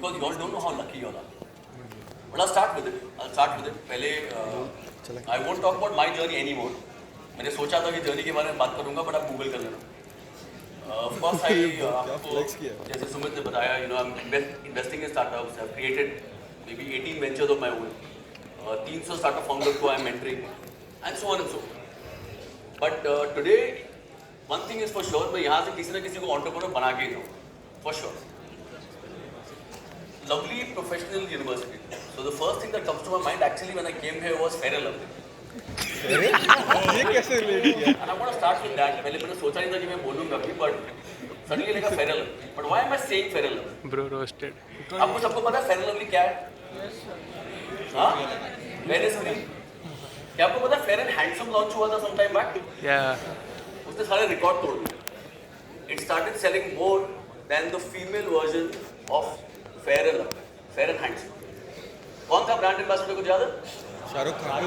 because you all don't know how lucky you all are. But I'll start with it. पहले I won't talk about my journey anymore. मैंने सोचा था कि journey के बारे में बात करूंगा, but आप गूगल कर लेना. Of course, आपको जैसे सुमित ने बताया, I'm investing in startups. I've created maybe 18 ventures of my own. 300 startup founders को I'm mentoring, and so on and so on. But today, one thing is for sure, मैं यहाँ से किसी न किसी को entrepreneur बना के ही दूँ, for sure. Lovely professional university. So the first thing that comes to my mind actually when I came here was Fair and Lovely. ये कैसे रिलेट किया? And I want to start with that. पहले मैंने सोचा नहीं था कि मैं बोलूँगा भी, but suddenly लगा Fair and Lovely. But why am I saying Fair and Lovely? Bro roasted. आपको सबको पता है Fair and Lovely क्या है? हाँ? Fairness cream. क्या आपको पता है Fair and Handsome launch हुआ था some time back? Yeah. उसने सारे रिकॉर्ड तोड़ दिए. It started selling more than the female version of Fair and Lovely. Fair and Handsome. कौन था ब्रांड एम्बेसडर को याद है? शाहरुख खान.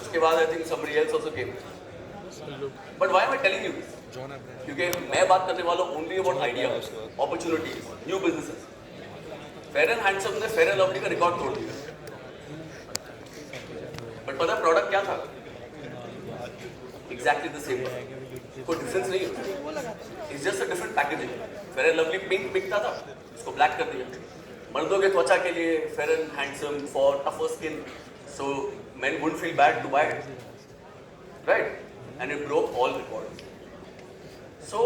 उसके बाद I think somebody else also came. But why am I telling you this? John Abraham. क्योंकि मैं बात करने वाला हूँ only about ideas, opportunities, new businesses. Fair and Handsome ने Fair and Lovely का रिकॉर्ड तोड़ दिया. But पता है प्रोडक्ट क्या था? Exactly the same. कोई डिफरेंस नहीं है. It's just a different packaging. Fair and Lovely pink बिकता था, इसको ब्लैक कर दिया. मर्दों के त्वचा के लिए Fair and Handsome for tougher skin, so men wouldn't feel bad to buy it, right? And it broke all records. So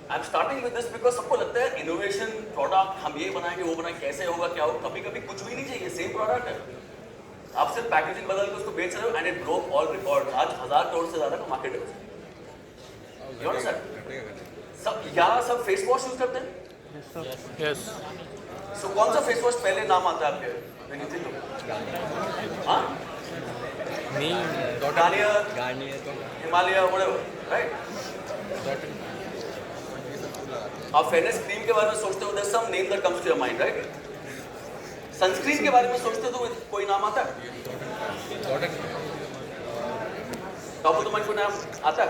I'm starting with this because सबको लगता है innovation product हम ये बनाएंगे वो बनाएंगे कैसे होगा क्या होगा, कभी कभी कुछ भी नहीं चाहिए, same product है. आप सिर्फ पैकेजिंग बदल के उसको बेच रहे हो and it broke all records. आज 1000 करोड़ से ज़्यादा का मार्केट है उसका. You understand? सब यहाँ सब फेस वॉश यूज करते हैं. Yes. So कौन सा फेस वॉश पहले नाम आता है आपके? When you think of it. हाँ? Me. Garnier, Himalaya, whatever, right? आप फेयरनेस क्रीम के बारे में सोचते हो, there's some name that comes to your mind, right? Sunscreen के बारे में सोचते हो तो कोई नाम आता है? टॉप ऑफ द माइंड कोई नाम आता है?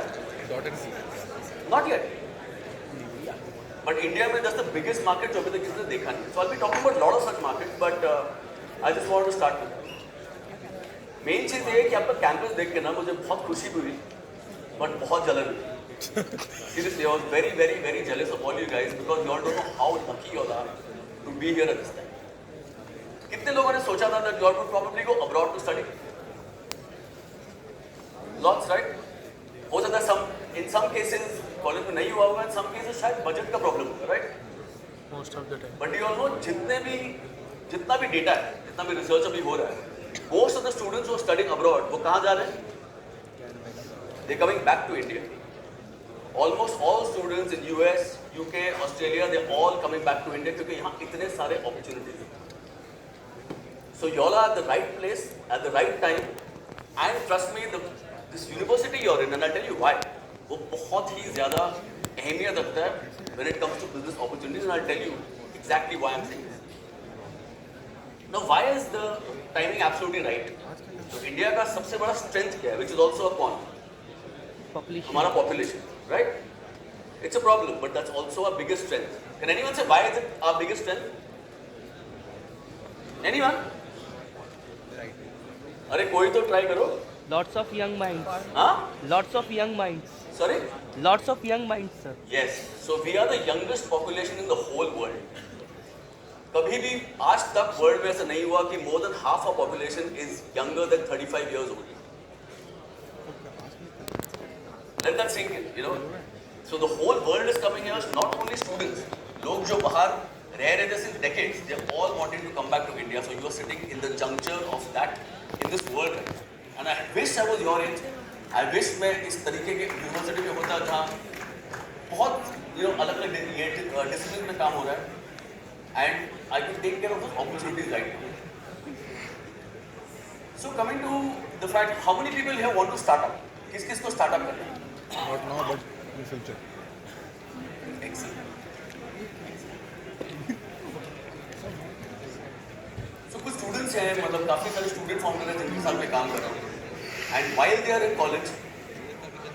Not yet. But India में that's the biggest market जो अभी तक किसी ने देखा नहीं. So I'll be talking about a lot of such markets, but I just want to start with that. Main चीज़ ये है कि आपका कैंपस देख के ना मुझे बहुत खुशी हुई, but बहुत जलन हुई. Seriously, I was very, very, very jealous of all you guys because you all don't know how lucky you all are to be here at this time. कितने लोगों ने सोचा था that you all would probably go abroad to study? Lots, right? हो सकता है in some cases college में नहीं हुआ होगा, in some cases शायद बजट का प्रॉब्लम होगा, right? Most of the time. But you all know जितना भी डेटा है, जितना भी रिसर्च अभी हो रहा है, most of the students who are studying abroad वो कहाँ जा रहे हैं? They're coming back to India. Almost all students in US, UK, Australia, they're all coming back to India क्योंकि यहाँ इतने सारे opportunities हैं. So you all are at the right place at the right time, and trust me, this university you're in, and I'll tell you why. वो बहुत ही ज़्यादा अहमियत रखता है when it comes to business opportunities, and I'll tell you exactly why I'm saying this. Now, why is the timing absolutely right? तो India का सबसे बड़ा strength क्या है, which is also a con? हमारा population, right? It's a problem, but that's also our biggest strength. Can anyone say why is it our biggest strength? Anyone? अरे कोई तो try करो. Lots of young minds. हाँ? Lots of young minds. Sorry? Lots of young minds, sir. Yes. So we are the youngest population in the whole world. कभी भी आज तक world में ऐसा नहीं हुआ कि more than half our population is younger than 35 years old. Let that sink in, you know. So the whole world is coming here, not only students. लोग जो बाहर रह रहे थे since decades, they are all wanting to come back to India. So you are sitting in the juncture of that in this world. And I wish I was your age. I wish मैं इस तरीके के university में होता जहाँ बहुत अलग-अलग discipline में काम हो रहा है. And I could take care of those opportunities right now. So coming to the fact, how many people here want to start up? किस-किस को start up करना है? Not now, but in future. Excellent. So कुछ students हैं, मतलब काफी सारे student founder हैं जिनके साथ मैं काम कर रहा हूँ. And while they are in college,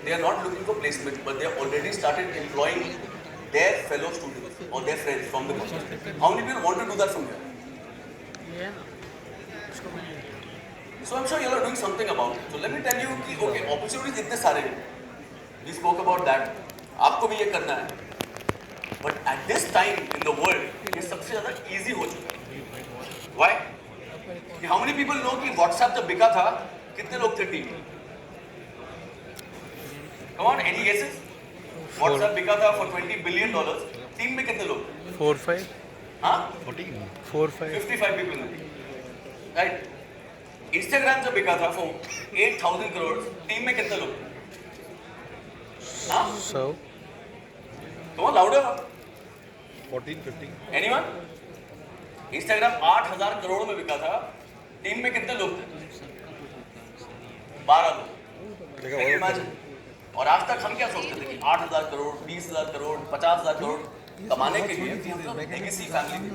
they are not looking for placement, but they have already started employing their fellow students or their friends from the college. How many people want to do that from here? ये है ना इसको भी So I'm sure you are doing something about it. So let me tell you कि okay opportunities इतने सारे हैं. We spoke about that. आपको भी ये करना है. But at this time in the world ये सबसे ज़्यादा easy हो चुका है. Why? How many people know कि WhatsApp जब बिका था कितने लोग थे टीम में? Come on, any guesses? WhatsApp बिका था for $20 billion. टीम में कितने लोग थे? 4-5 हाँ? 4-5 55 people in the team. Right? Instagram जब बिका था for 8,000 crores, टीम में कितने लोग थे? हाँ? so Come on, louder. 14, 15. Anyone? Instagram 8,000 crore में बिका था, टीम में कितने लोग थे? 12 लोग. देखा Can you वो imagine? और आज तक हम क्या सोचते थे कि 8,000 करोड़, 20,000 करोड़, 50,000 करोड़ कमाने के लिए लेगेसी फैमिली,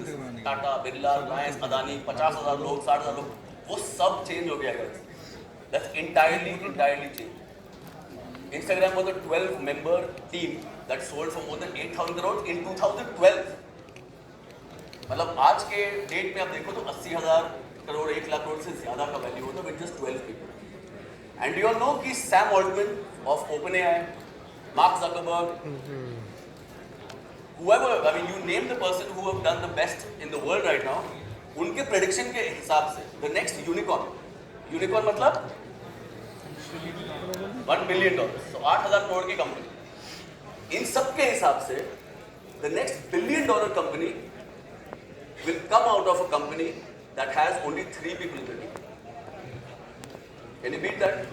टाटा, बिरला, रिलायंस, अदानी, 50,000 लोग, 60,000 लोग, वो सब चेंज हो गया है. That's entirely changed. Instagram was a 12-member team that sold for more than 8,000 crores in 2012. मतलब आज के डेट में आप देखो तो 80,000 करोड़, 1 लाख करोड़ से ज्यादा का वैल्यू होता है with just 12 people. And you all know कि Sam Altman of OpenAI, Mark Zuckerberg, whoever, I mean you name the person who have done the best in the world right now, उनके prediction के हिसाब से the next unicorn मतलब $1 billion, so 8,000 crore की company. इन सब के हिसाब से the next $1 billion company will come out of a company that has only 3 people in the team. Can you beat that?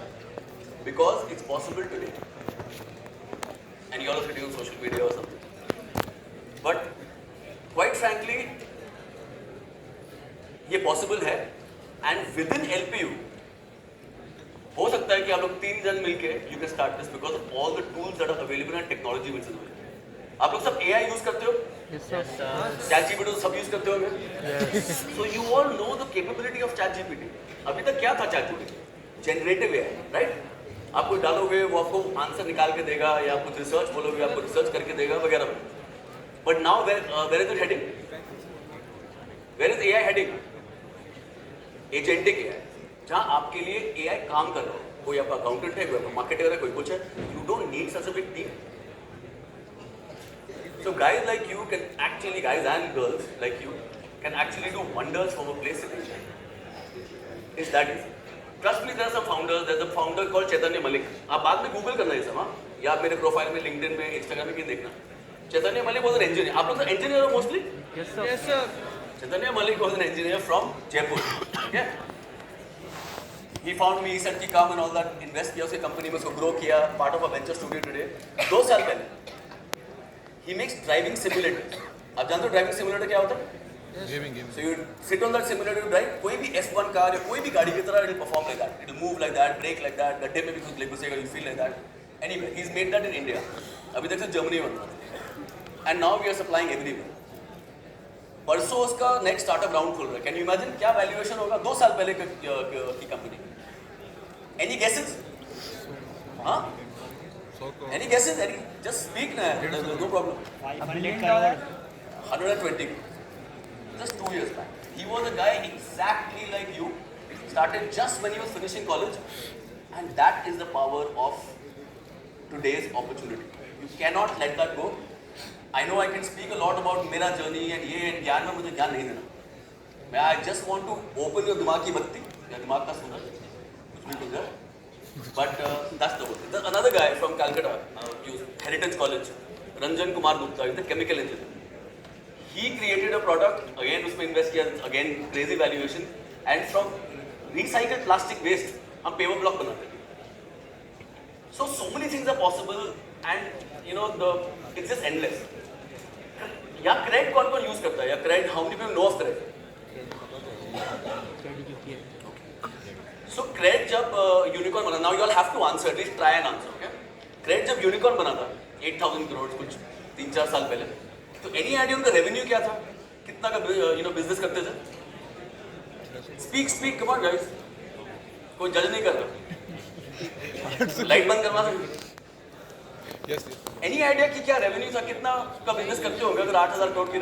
Because it's possible today. And you all are sitting on social media or something. But quite frankly, ये possible है. And within LPU, हो सकता है कि आप लोग 3 जन मिलके you can start this because of all the tools that are available and technology which is available. आप लोग सब AI यूज करते हो? Yes, sir. ChatGPT तो सब यूज करते होंगे? So you all know the capability of ChatGPT. अभी तक क्या था ChatGPT? Generative AI, right? आप कोई डालोगे वो आपको आंसर निकाल के देगा या कुछ रिसर्च बोलोगे आपको रिसर्च करके देगा वगैरह. But now where is it heading? Where is AI heading? Agentic AI. जहाँ आपके लिए AI काम कर रहा हो. कोई आपका अकाउंटेंट है, कोई आपका मार्केटर है, कोई कुछ है. You don't need such a big team. So guys like you can actually, guys and girls like you can actually do wonders from a place in India. It's that easy. Trust me, there are some founders. There's a founder called Chaitanya Malik. आप बाद में Google करना ये सब, हाँ? या आप मेरे प्रोफाइल में, LinkedIn में, Instagram में कहीं देखना. Chaitanya Malik was an engineer. आप लोग तो engineer हो mostly? Yes, sir. Yes, sir. Chaitanya Malik was an engineer from Jaipur. Okay? He found me, he said कि come and all that, invest किया उसके कंपनी में, उसको grow किया, part of a venture studio today. 2 साल पहले, he makes driving simulators. आप जानते हो driving simulator क्या होता है? Gaming. So you sit on that simulator to drive. कोई भी S1 कार या कोई भी गाड़ी की तरह it will perform like that. It will move like that, brake like that. गड्ढे में भी कुछ घुसेगा, you feel like that. Anyway, he's made that in India. अभी तक सिर्फ जर्मनी में बना था. And now we are supplying everywhere. परसों उसका next startup round खुल रहा है. Can you imagine क्या valuation होगा 2 साल पहले की कंपनी? Any guesses? हाँ? Any guesses? Just speak ना. There's no problem. 120. Just 2 years back. He was a guy exactly like you. Started just when he was finishing college. And that is the power of today's opportunity. You cannot let that go. I know I can speak a lot about मेरा journey and ये and ज्ञान में मुझे ज्ञान नहीं देना. I just want to open your दिमाग की बत्ती या दिमाग का सूरज कुछ भी कुछ है. But that's the word. There's another guy from Calcutta, Heritage College, Ranjan Kumar Gupta, he's a chemical engineer. He created a product, again उसमें invest किया, again crazy valuation, and from recycled plastic waste हम paver block बनाते हैं. So many things are possible, and you know it's just endless. या cred कौन use करता है? या cred, how many people know of cred? So cred जब unicorn बना, now you all have to answer, at least try and answer, okay? cred जब unicorn बना था 8,000 crores कुछ 3-4 साल पहले, तो any idea उनका revenue क्या था? कितना का business करते थे? Speak, come on guys. कोई judge नहीं कर रहा. Light बंद करवा सकते. Yes. Any idea कि क्या revenue था? कितना का business करते होंगे अगर 8,000 करोड़ की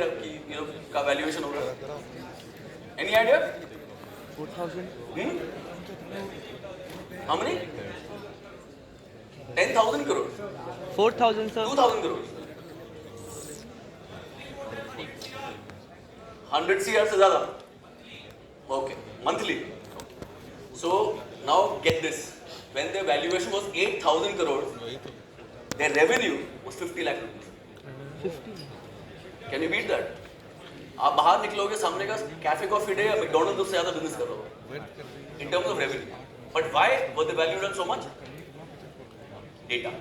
का valuation होगा? Any idea? 4,000. How many? 10,000 crore. 4,000, sir. 2,000 crore. 100 CR से ज़्यादा. Okay, monthly. So now get this. When their valuation was 8,000 crore, their revenue was 50 lakh rupees. 50. Can you beat that? आप बाहर निकलोगे सामने का कैफे कॉफी डे या McDonald's से ज़्यादा बिजनेस कर रहे हो in terms of revenue. But why were they valued on so much? Data.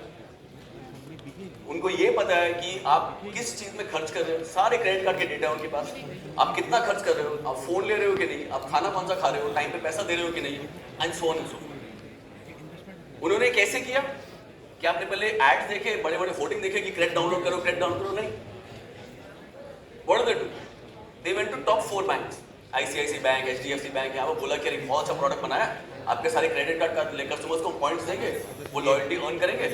उनको ये पता है कि आप किस चीज में खर्च कर रहे हो. सारे क्रेडिट कार्ड के डेटा है उनके पास. आप कितना खर्च कर रहे हो, आप फोन ले रहे हो कि नहीं, आप खाना कौन सा खा रहे हो, टाइम पे पैसा दे रहे हो कि नहीं, and so on and so forth. उन्होंने कैसे किया कि आपने पहले एड्स देखे, बड़े बड़े होर्डिंग देखे कि क्रेडिट डाउनलोड करो, क्रेडिट डाउनलोड करो. नहीं. What did they do? They went to top 4 banks. ICICI bank, HDFC bank. यहाँ पर बोला कि अरे बहुत अच्छा प्रोडक्ट बनाया, आपके सारे क्रेडिट कार्ड का कस्टमर्स को पॉइंट्स देंगे, वो लॉयल्टी अर्न करेंगे,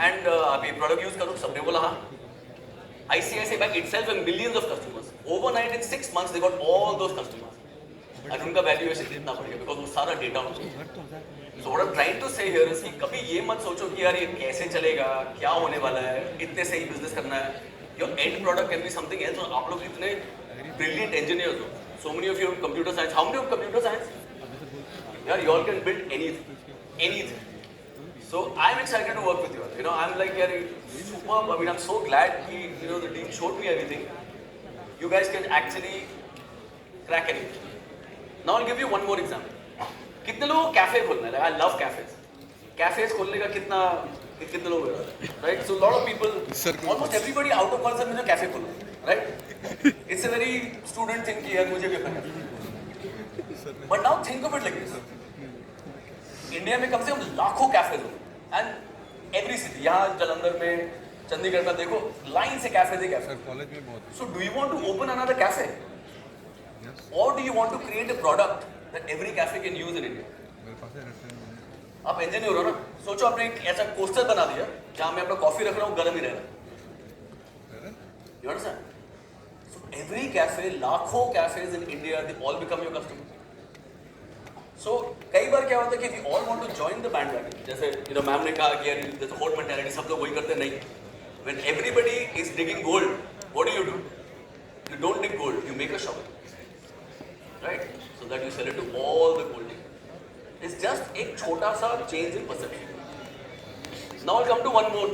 एंड आप ये प्रोडक्ट यूज करो. सबने बोला हाँ. ICICI bank itself has millions of customers. Overnight in 6 months they got all those customers. और उनका वैल्यूएशन कितना बढ़ गया बिकॉज वो सारा डेटा उनको. So what I'm trying to say here is कि कभी ये मत सोचो कि यार ये कैसे चलेगा, क्या होने वाला है, इतने से ही बिजनेस करना है. Your end product can be something else. और आप लोग इतने brilliant engineers हो. So many of you have computer science. How many of computer science? Yeah, you all can build anything, anything. So I'm excited to work with you all. You know, I'm like, yeah, superb. I mean, I'm so glad कि the team showed me everything. You guys can actually crack anything. Now I'll give you one more example. कितने लोगों को cafe खोलना है? I love cafes. Cafes खोलने का कितने लोग हैं? Right? So a lot of people, almost everybody out of concern मुझे कैफे खोलना है. Right? It's a very student thing कि यार मुझे भी अपना cafe. But now think of it like this. India में कम से कम लाखों कैफेज हो, एंड एवरी सिटी, यहाँ जलंधर में, चंडीगढ़ में देखो लाइन से कैफे है कैफे. कॉलेज में बहुत. So do you want to open another cafe, और do you want to create a product that every cafe can use in India? मेरे पास है रेस्टोरेंट. आप इंजीनियर हो ना, सोचो आपने एक ऐसा पोस्टर बना दिया जहाँ मैं अपना कॉफी रख रहा हूँ, गर्म ही रह रहा है. You understand? So every cafe, लाखों cafes in India, they all become your customer. So कई बार क्या होता है कि we all want to join the bandwagon. जैसे मैम ने कहा कि यार जैसे होल्ड मेंटालिटी, सब लोग वही करते नहीं. When everybody is digging gold, what do? You don't dig gold, you make a shovel, right? So that you sell it to all the gold. It's just एक छोटा सा change in perception. Now I come to one more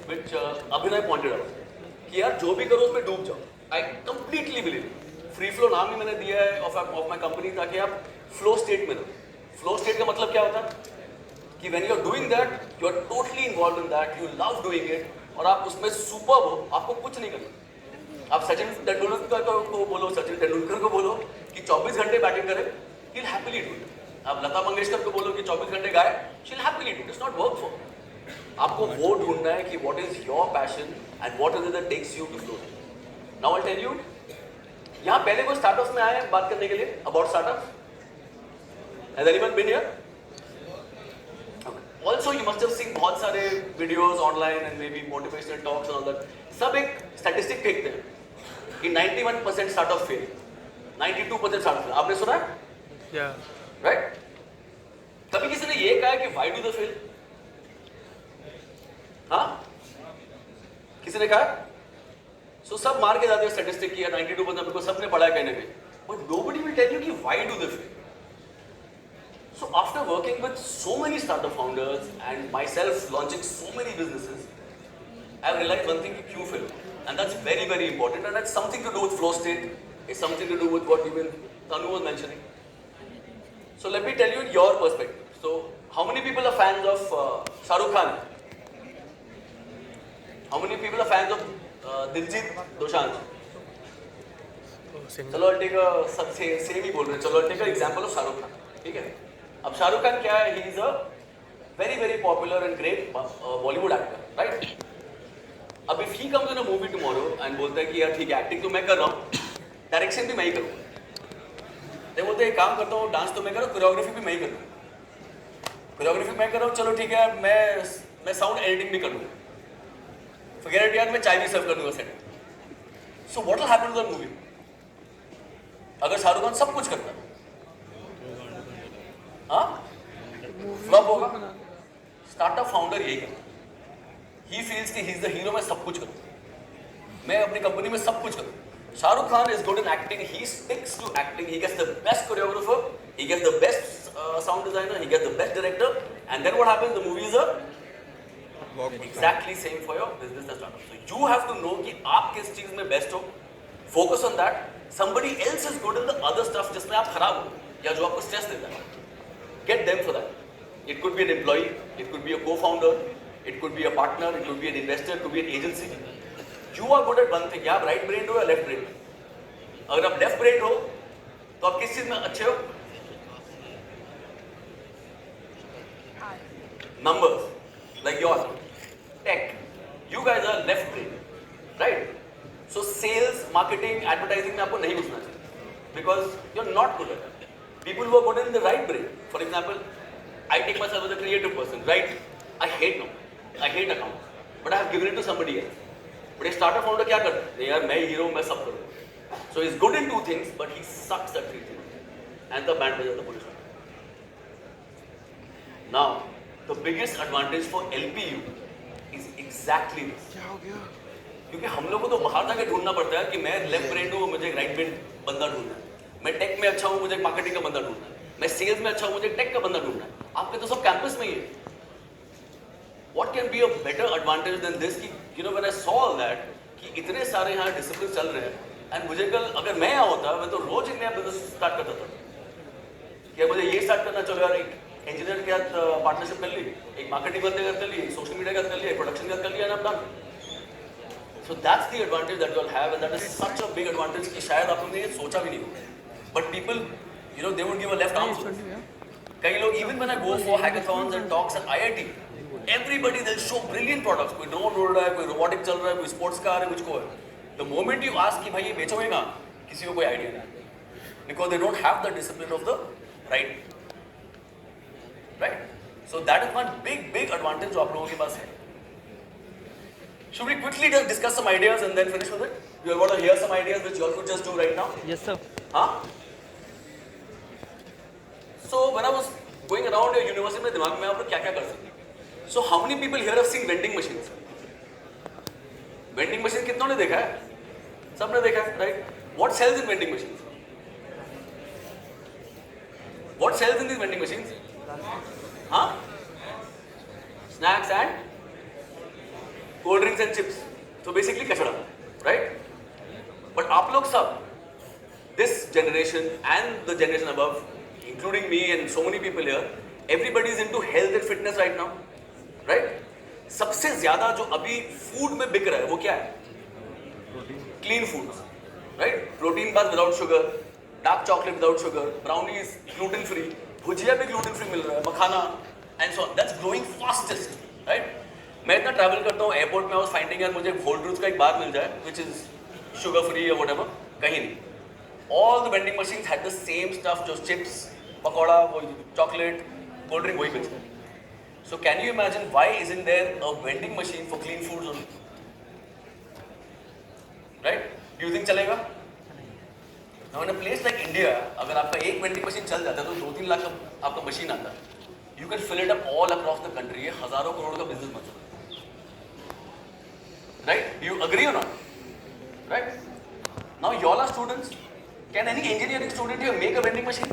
which Abhinay pointed out कि यार जो भी करो उसमें डूब जाओ. I completely believe. Free flow नाम ही मैंने दिया है ऑफ माई कंपनी ताकि आप फ्लो स्टेट में रहो. फ्लो स्टेट का मतलब क्या होता है कि when you are doing that, you are totally involve in that, you love doing it, और आप उसमें सुपर हो, आपको कुछ नहीं करना. आप सचिन तेंदुलकर को बोलो, सचिन तेंदुलकर को बोलो कि 24 घंटे बैटिंग करे, he will happily do it. आप लता मंगेशकर को बोलो कि 24 घंटे गाए, she will happily do it. It's not work for. आपको वो ढूंढना है कि what is your passion and what is it that takes you to flow. Now I tell you, यहाँ पहले कोई स्टार्टअप्स में आए बात करने के लिए about startups? Has anyone been here? Okay. Also, you must have seen बहुत सारे videos online and maybe motivational talks and all that. सब एक statistic फेंकते हैं कि 91% startup fail, 92% startup fail. आपने सुना है? Yeah. Right? कभी किसी ने ये कहा है कि why do they fail? हाँ? किसी ने कहा? So सब मार के जाते हैं statistic की 92% बिकॉज सबने पढ़ा है कहने में. But nobody will tell you कि why do they fail? So after working with so many startup founders and myself launching so many businesses, I have realized one thing: कि क्यों fail, and that's very very important, and that's something to do with flow state. It's something to do with what even Tanu was mentioning. So let me tell you your perspective. So how many people are fans of Shah Rukh Khan? How many people are fans of Diljit Dosanjh? चलो I'll take a सबसे same ही बोल रहे हैं. चलो I'll take an example of Shah Rukh Khan. ठीक है? अब शाहरुख खान क्या है? He is a very very popular and great Bollywood actor, right? अब if he comes in a movie tomorrow and बोलता है कि यार ठीक है एक्टिंग तो मैं कर रहा हूँ, डायरेक्शन भी मैं ही करूँगा. तो बोलते एक काम करता हूँ, डांस तो मैं कर रहा हूँ, कोरियोग्राफी भी मैं ही करूँगा. कोरियोग्राफी मैं कर रहा हूँ, चलो ठीक है मैं साउंड एडिटिंग भी कर लूँगा. फॉरगेट इट यार, मैं चाय भी सर्व कर दूँगा set. So what will happen to the movie? अगर शाहरुख खान सब कुछ करता हाँ फ्लॉप होगा। स्टार्टअप फाउंडर यही करता, ही फील्स कि ही इज द हीरो, मैं सब कुछ करूँ, मैं अपनी कंपनी में सब कुछ करूँ। Shahrukh Khan is good in acting, he sticks to acting, he gets the best choreographer, he gets the best sound designer, he gets the best director, and then what happens, the movie is exactly same for your business and startup. So you have to know कि आप किस चीज में best हो, focus on that. Somebody else is good in the other stuff जिसमें आप खराब हो या जो आपको स्ट्रेस देता है, get them for that. It could be an employee, it could be a co-founder, it could be a partner, it could be an investor, it could be an agency. You are good at one thing, आप right brain हो या left brain। अगर आप left brain हो तो आप किस चीज में अच्छे हो? Numbers, like yours, tech. You guys are left brain, right? So sales, marketing, advertising में आपको नहीं घुसना चाहिए because you're not good at that. People who are good in the right brain, for example, I take myself as a creative person, right? I hate numbers, I hate accounts, but I have given it to somebody else. But a startup founder क्या करता है? यार मैं hero, मैं सब करूँ। So he's good in two things, but he sucks at three things, and the band बजाता police. Now, the biggest advantage for LPU is exactly this. क्या हो गया? क्योंकि हम लोग को तो बाहर जाके ढूंढना पड़ता है कि मैं लेफ्ट ब्रेन हूँ, मुझे राइट ब्रेन बंदा ढूंढना है। मैं टेक में अच्छा हूँ, मुझे मार्केटिंग का बंदा ढूंढना है। मैं सेल्स में अच्छा हूँ, मुझे टेक का बंदा ढूंढना है। आपके तो सब कैंपस में ही है। What can be a better advantage than this? कि you know when I saw all that कि इतने सारे यहाँ डिसिप्लिन चल रहे हैं, and मुझे कल अगर मैं यहाँ होता, मैं तो रोज एक नया बिजनेस स्टार्ट करता था। कि मुझे ये स्टार्ट करना, चलो यार एक इंजीनियर के साथ पार्टनरशिप कर ली, एक मार्केटिंग बंदे का कर ली, एक सोशल मीडिया का कर लिया, एक प्रोडक्शन का कर लिया, and I'm done. So that's the advantage that you all have, and that is such a big advantage कि शायद आप लोगों ने ये सोचा भी नहीं हो। But people, you know, they won't give a left answer. कई लोग, even when I go for hackathons and talks at IIT, everybody they'll show brilliant products. कोई ड्रोन उड़ रहा है, कोई रोबोटिक चल रहा है, कोई स्पोर्ट्स कार है, कुछ को है। The moment you ask कि भाई ये बेचोगे कहाँ, किसी को कोई आइडिया नहीं, because they don't have the discipline of the right. So that is one big advantage जो आप लोगों के पास है। Should we quickly just discuss some ideas and then finish with it? You all want to hear some ideas which you all could just do right now? Yes, sir. Huh? So when I was going around your university, मेरे दिमाग में आप लोग क्या-क्या कर सकते हैं? So how many people here have seen vending machines? Vending machine कितनों ने देखा है? सबने देखा है, right? What sells in vending machines? What sells in these vending machines? Huh? Snacks and cold drinks and chips. So basically कचड़ा, right? But आप लोग सब, this generation and the generation above, including me and so many people here, everybody is into health and fitness right now, right? सबसे ज़्यादा जो अभी food में बिक रहा है वो क्या है? Clean foods, right? Protein bars without sugar, dark chocolate without sugar, brownies gluten free, भुजिया भी gluten free मिल रहा है, मखाना, and so on. That's growing fastest, right? मैं इतना ट्रैवल करता हूँ एयरपोर्ट में, I was finding यार मुझे होल ट्रूथ का एक बार मिल जाए which is sugar free or whatever, कहीं नहीं. All the vending machines had the same stuff, जो chips, पकौड़ा, वो chocolate, cold drink वही बेचते हैं. So can you imagine why isn't there a vending machine for clean foods only? Right? Do you think चलेगा? Now in a place like India, अगर आपका एक vending machine चल जाता है तो 2-3 लाख का आपका machine आता है. You can fill it up all across the country. ये हजारों करोड़ का business बन सकता है. Right? Do you agree or not? Right? Now you all are students. Can any engineering student here make a vending machine?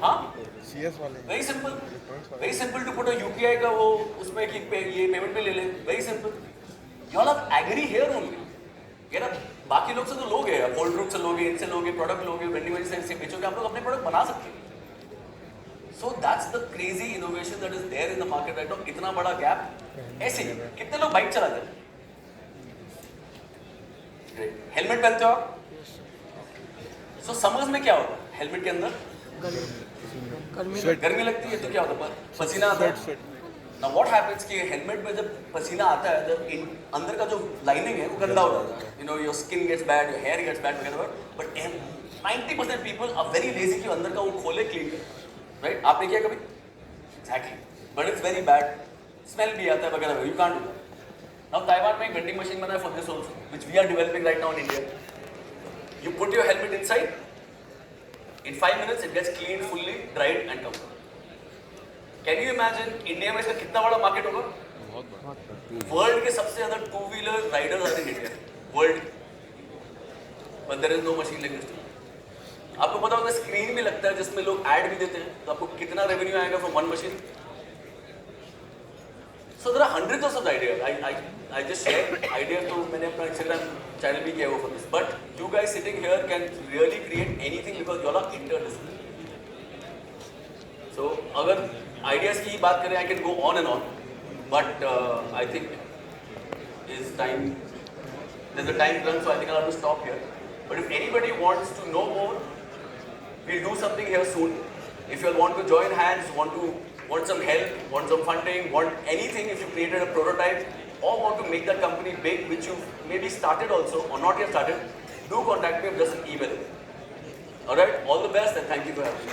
हाँ? CS वाले Very simple. Very simple to put a UPI का वो उसमें कि ये पेमेंट पे ले ले. Very simple. You all are agree here only. यार अब बाकी लोग से तो लोग हैं, कोल्ड ड्रिंक से लोगे, इनसे लोगे, प्रोडक्ट लोगे, वेंडिंग मशीन से बेचोगे, आप लोग अपने प्रोडक्ट बना सकते हैं. So that's the crazy innovation that is there in the market right now. इतना बड़ा गैप ऐसे ही कितने लोग बाइक चलाते हैं? हेलमेट पहनते हो आप? So summers में क्या होता है? हेलमेट के अंदर गर्मी लगती है तो क्या होता है? पसीना आता है. Now what happens कि हेलमेट में जब पसीना आता है जब अंदर का जो लाइनिंग है वो गंदा हो जाता है. You know your skin gets bad, your hair gets bad वगैरह. But 90% people are very lazy कि अंदर का वो खोले क्लीन करे. Right? आपने किया कभी? Exactly. But it's very bad. Smell भी आता है वगैरह. You can't do that. Now Taiwan में एक vending machine बना है for this also, which we are developing right now in India. You put your helmet inside. In 5 minutes, it gets cleaned, fully dried and comes out. Can you imagine India में इसका कितना बड़ा market होगा? World के सबसे ज़्यादा two-wheeler riders are in India. World. But there is no machine like this. आपको पता होगा स्क्रीन भी लगता है जिसमें लोग ऐड भी देते हैं, तो आपको कितना रेवेन्यू आएगा from one machine? So there are hundreds of such ideas. I just share ideas. तो मैंने अपना Instagram channel भी किया हुआ for this. But you guys sitting here can really create anything because you all are interdisciplinary. So अगर ideas की बात करें, I can go on and on. But I think is time. There's a time run, so I think I'll have to stop here. But if anybody wants to know more, we'll do something here soon. If you all want to join hands, want some help, want some funding, want anything, if you created a prototype or want to make that company big, which you maybe started also or not yet started, do contact me or just email. Alright, all the best and thank you for having me.